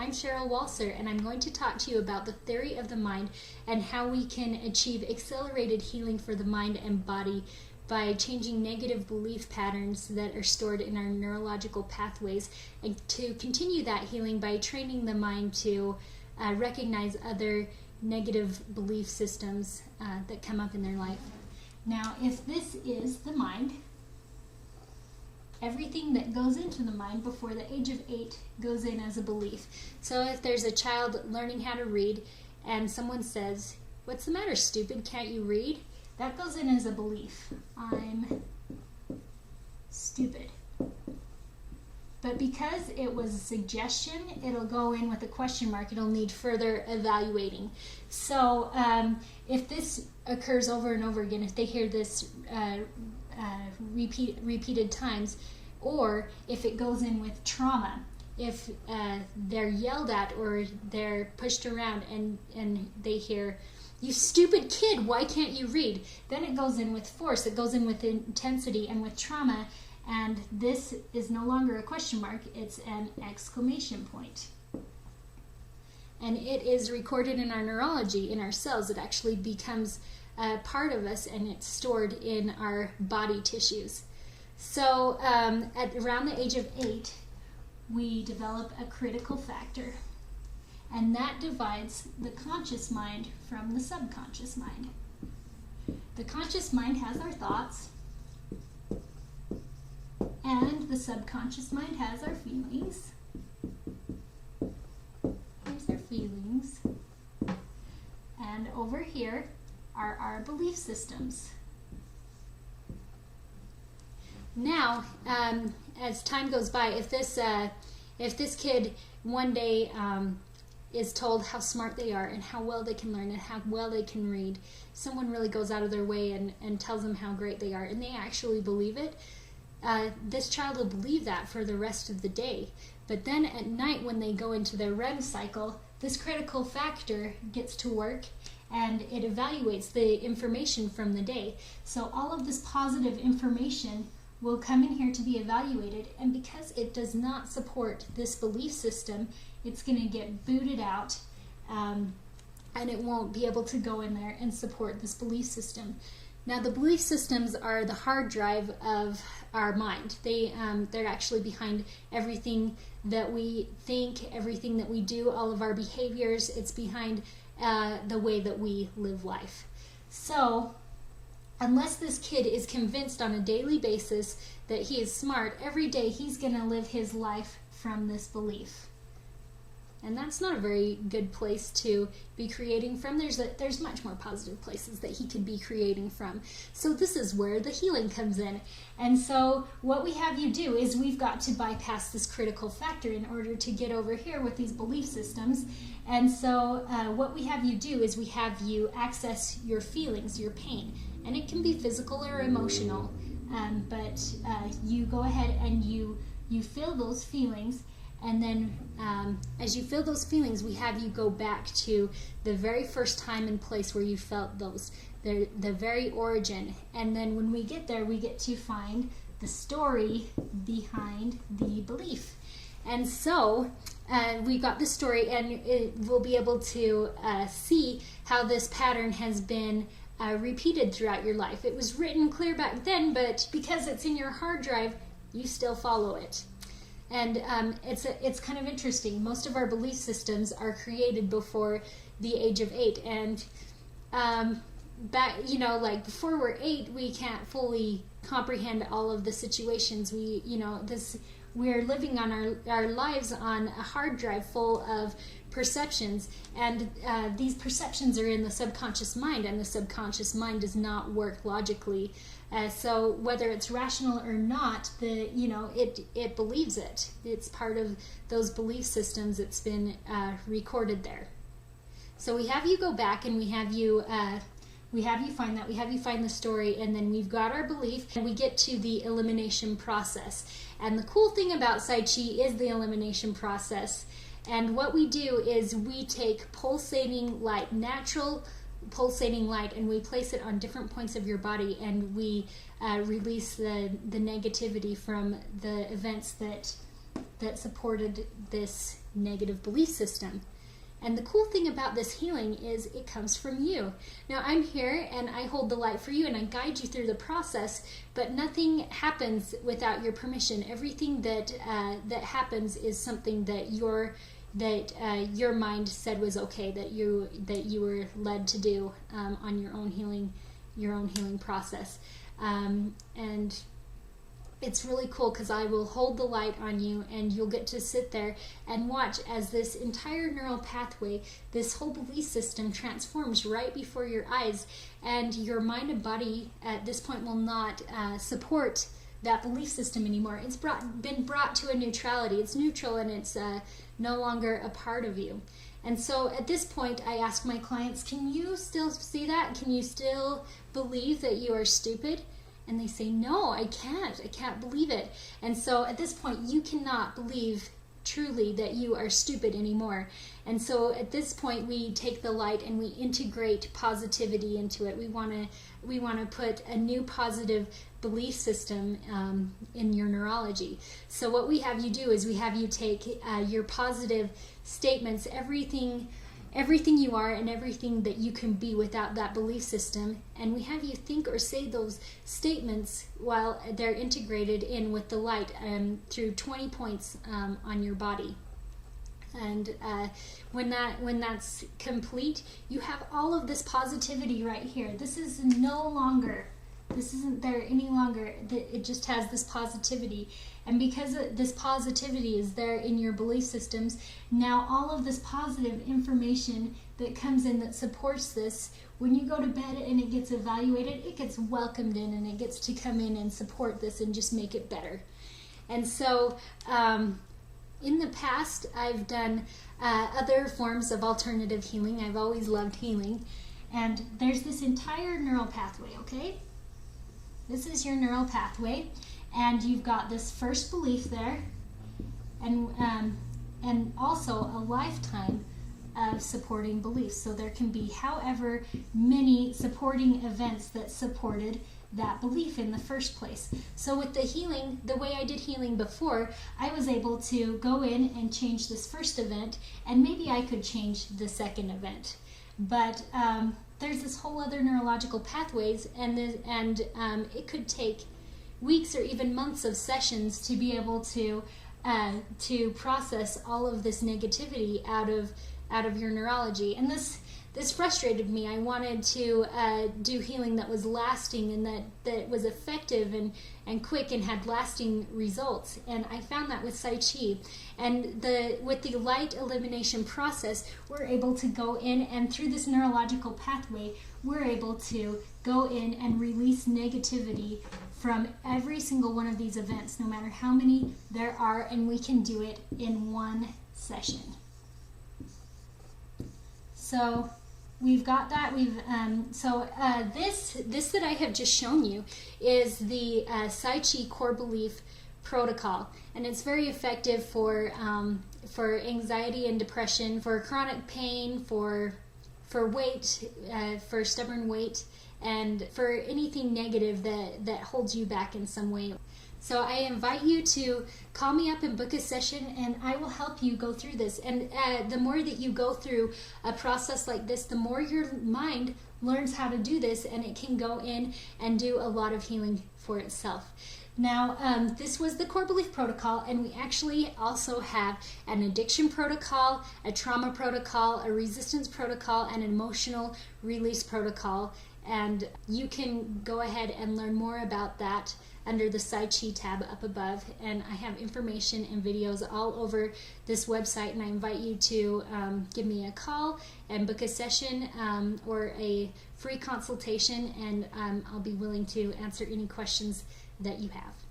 I'm Cheryl Walser, and I'm going to talk to you about the theory of the mind and how we can achieve accelerated healing for the mind and body by changing negative belief patterns that are stored in our neurological pathways, and to continue that healing by training the mind to recognize other negative belief systems that come up in their life. Now, if this is the mind, everything that goes into the mind before the age of 8 goes in as a belief. So if there's a child learning how to read and someone says, "What's the matter, stupid? Can't you read?" That goes in as a belief. I'm stupid. But because it was a suggestion, it'll go in with a question mark. It'll need further evaluating. So if this occurs over and over again, if they hear this repeated times, or if it goes in with trauma, if they're yelled at or they're pushed around and they hear, "You stupid kid, why can't you read?" Then it goes in with force, it goes in with intensity and with trauma, and this is no longer a question mark, it's an exclamation point. And it is recorded in our neurology, in our cells. It actually becomes part of us, and it's stored in our body tissues. So at around the age of 8, we develop a critical factor. And that divides the conscious mind from the subconscious mind. The conscious mind has our thoughts, and the subconscious mind has our feelings. Here's our feelings. And over here are our belief systems. Now, as time goes by, if this kid one day is told how smart they are and how well they can learn and how well they can read, someone really goes out of their way and tells them how great they are, and they actually believe it, this child will believe that for the rest of the day. But then at night, when they go into their REM cycle, this critical factor gets to work and it evaluates the information from the day. So all of this positive information will come in here to be evaluated, and because it does not support this belief system, it's going to get booted out, and it won't be able to go in there and support this belief system. Now, the belief systems are the hard drive of our mind. They're actually behind everything that we think, everything that we do, all of our behaviors. It's behind the way that we live life. So unless this kid is convinced on a daily basis that he is smart, every day he's going to live his life from this belief. And that's not a very good place to be creating from. There's much more positive places that he could be creating from. So this is where the healing comes in. And so what we have you do is we've got to bypass this critical factor in order to get over here with these belief systems. And so what we have you do is we have you access your feelings, your pain. And it can be physical or emotional. But you go ahead and you feel those feelings. And then as you feel those feelings, we have you go back to the very first time and place where you felt those, the very origin. And then when we get there, we get to find the story behind the belief. And so we got the story, and we'll be able to see how this pattern has been repeated throughout your life. It was written clear back then, but because it's in your hard drive, you still follow it. And it's kind of interesting. Most of our belief systems are created before the age of 8, and like before we're 8, we can't fully comprehend all of the situations. We're living on our lives on a hard drive full of perceptions, and these perceptions are in the subconscious mind, and the subconscious mind does not work logically. So whether it's rational or not, it believes it. It's part of those belief systems. It's been recorded there. So we have you go back, and we have you find that. We have you find the story, and then we've got our belief, and we get to the elimination process. And the cool thing about PsyChi is the elimination process. And what we do is we take pulsating light, natural pulsating light, and we place it on different points of your body, and we release the negativity from the events that supported this negative belief system. And the cool thing about this healing is it comes from you. Now I'm here and I hold the light for you and I guide you through the process, but nothing happens without your permission. Everything that happens is something that your mind said was okay, that you were led to do on your own healing process. And it's really cool because I will hold the light on you and you'll get to sit there and watch as this entire neural pathway, this whole belief system transforms right before your eyes, and your mind and body at this point will not support that belief system anymore. It's been brought to a neutrality. It's neutral and it's no longer a part of you. And so at this point I ask my clients, can you still see that? Can you still believe that you are stupid? And they say, no, I can't believe it. And so at this point, you cannot believe truly that you are stupid anymore. And so at this point, we take the light and we integrate positivity into it. We want to put a new positive belief system in your neurology. So what we have you do is we have you take your positive statements, everything you are and everything that you can be without that belief system, and we have you think or say those statements while they're integrated in with the light through 20 points on your body. And when that's complete, you have all of this positivity right here. This isn't there any longer. It just has this positivity. And because this positivity is there in your belief systems, now all of this positive information that comes in that supports this, when you go to bed and it gets evaluated, it gets welcomed in and it gets to come in and support this and just make it better. And so in the past, I've done other forms of alternative healing. I've always loved healing. And there's this entire neural pathway, okay? This is your neural pathway, and you've got this first belief there, and also a lifetime of supporting beliefs. So there can be however many supporting events that supported that belief in the first place. So with the healing, the way I did healing before, I was able to go in and change this first event, and maybe I could change the second event. But there's this whole other neurological pathways, and it could take weeks or even months of sessions to be able to process all of this negativity out of your neurology. And this frustrated me. I wanted to do healing that was lasting and that was effective and quick and had lasting results. And I found that with PsyChi. And with the light elimination process, we're able to go in, and through this neurological pathway, we're able to go in and release negativity from every single one of these events, no matter how many there are, and we can do it in one session. So we've got that. This that I have just shown you is the PsyChi core belief protocol, and it's very effective for anxiety and depression, for chronic pain, for weight, for stubborn weight, and for anything negative that holds you back in some way. So I invite you to call me up and book a session, and I will help you go through this. And the more that you go through a process like this, the more your mind learns how to do this, and it can go in and do a lot of healing for itself. Now, this was the core belief protocol, and we actually also have an addiction protocol, a trauma protocol, a resistance protocol, and an emotional release protocol. And you can go ahead and learn more about that under the PsyChi tab up above. And I have information and videos all over this website, and I invite you to give me a call and book a session or a free consultation, and I'll be willing to answer any questions that you have.